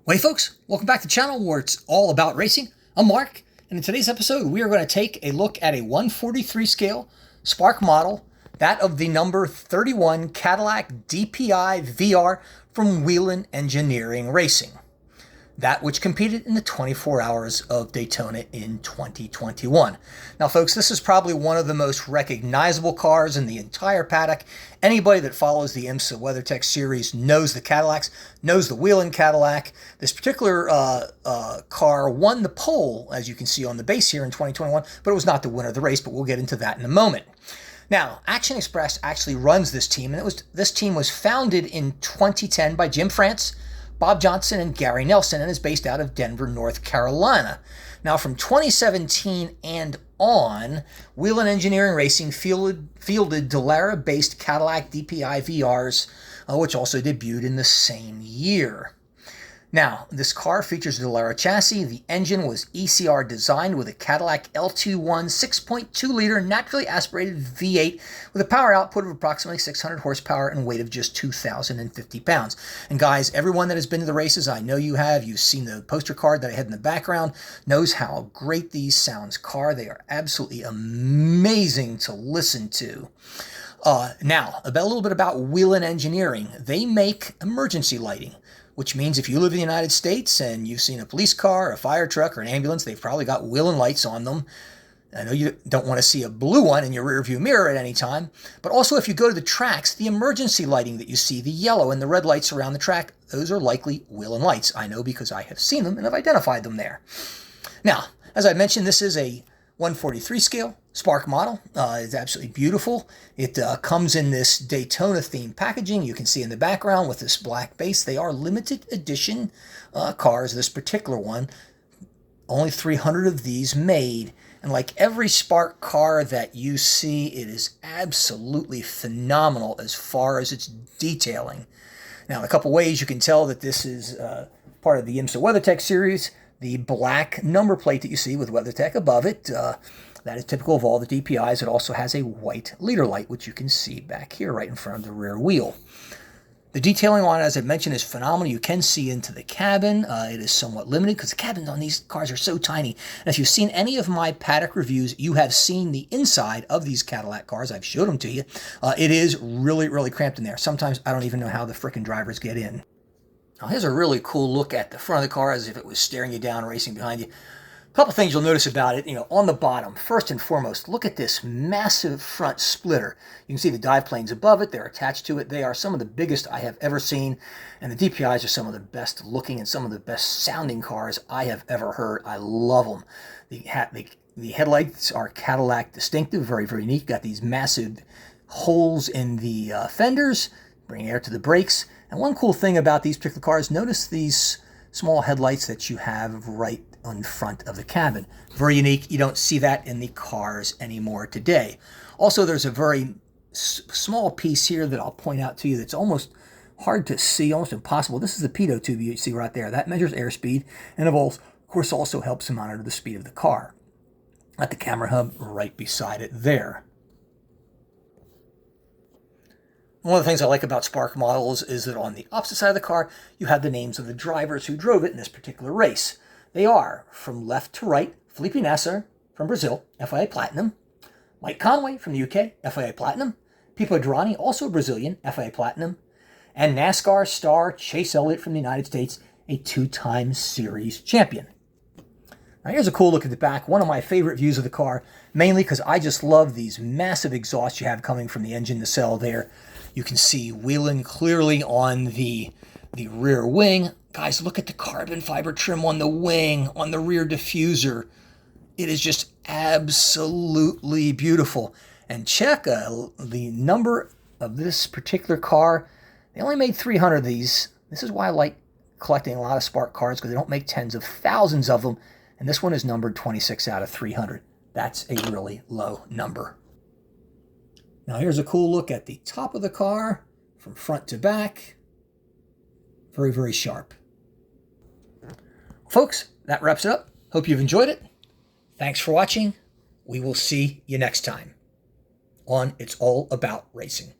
Hey folks, welcome back to the channel where it's all about racing. I'm Mark, and in today's episode we are going to take a look at a 143 scale Spark model, that of the number 31 Cadillac DPi V.R from Whelen Engineering Racing. That which competed in the 24 Hours of Daytona in 2021. Now folks, this is probably one of the most recognizable cars in the entire paddock. Anybody that follows the IMSA WeatherTech series knows the Cadillacs, knows the Whelen Cadillac. This particular car won the pole, as you can see on the base here in 2021, but it was not the winner of the race, but we'll get into that in a moment. Now, Action Express actually runs this team, and this team was founded in 2010 by Jim France, Bob Johnson, and Gary Nelson, and is based out of Denver, North Carolina. Now, from 2017 and on, Whelen Engineering Racing fielded Dallara-based Cadillac DPi V.R.s, which also debuted in the same year. Now, this car features a Dallara chassis. The engine was ECR designed with a Cadillac L21 6.2-liter naturally aspirated V8 with a power output of approximately 600 horsepower and weight of just 2,050 pounds. And guys, everyone that has been to the races, I know you have, you've seen the poster card that I had in the background, knows how great these sounds car. They are absolutely amazing to listen to. Now, a little bit about Whelen Engineering. They make emergency lighting, which means if you live in the United States and you've seen a police car, a fire truck, or an ambulance, they've probably got Whelen lights on them. I know you don't want to see a blue one in your rearview mirror at any time, but also if you go to the tracks, the emergency lighting that you see, the yellow and the red lights around the track, those are likely Whelen lights. I know because I have seen them and have identified them there. Now, as I mentioned, this is a 143 scale Spark model. It's absolutely beautiful. It comes in this Daytona themed packaging. You can see in the background with this black base. They are limited edition cars. This particular one, only 300 of these made. And like every Spark car that you see, it is absolutely phenomenal as far as its detailing. Now, in a couple ways you can tell that this is part of the IMSA WeatherTech series. The black number plate that you see with WeatherTech above it, that is typical of all the DPIs. It also has a white leader light, which you can see back here right in front of the rear wheel. The detailing on it, as I mentioned, is phenomenal. You can see into the cabin. It is somewhat limited because the cabins on these cars are so tiny. And if you've seen any of my paddock reviews, you have seen the inside of these Cadillac cars. I've showed them to you. It is really, really cramped in there. Sometimes I don't even know how the frickin' drivers get in. Now, here's a really cool look at the front of the car as if it was staring you down, racing behind you. A couple things you'll notice about it, on the bottom. First and foremost, look at this massive front splitter. You can see the dive planes above it. They're attached to it. They are some of the biggest I have ever seen, and the DPIs are some of the best looking and some of the best sounding cars I have ever heard. I love them. The headlights are Cadillac distinctive, very, very neat. Got these massive holes in the fenders, bring air to the brakes. And one cool thing about these particular cars, notice these small headlights that you have right in front of the cabin. Very unique. You don't see that in the cars anymore today. Also, there's a very small piece here that I'll point out to you that's almost hard to see, almost impossible. This is the pitot tube you see right there. That measures airspeed and of course also helps to monitor the speed of the car. At the camera hub right beside it there. One of the things I like about Spark models is that on the opposite side of the car, you have the names of the drivers who drove it in this particular race. They are, from left to right, Felipe Nasser from Brazil, FIA Platinum, Mike Conway from the UK, FIA Platinum, Pipo Derani, also Brazilian, FIA Platinum, and NASCAR star Chase Elliott from the United States, a two-time series champion. Now here's a cool look at the back, one of my favorite views of the car, mainly because I just love these massive exhausts you have coming from the engine nacelle there. You can see Whelen clearly on the rear wing. Guys, look at the carbon fiber trim on the wing, on the rear diffuser. It is just absolutely beautiful. And check the number of this particular car. They only made 300 of these. This is why I like collecting a lot of Spark cars, because they don't make tens of thousands of them. And this one is numbered 26 out of 300. That's a really low number. Now here's a cool look at the top of the car from front to back. Very, very sharp. Folks, that wraps it up. Hope you've enjoyed it. Thanks for watching. We will see you next time on It's All About Racing.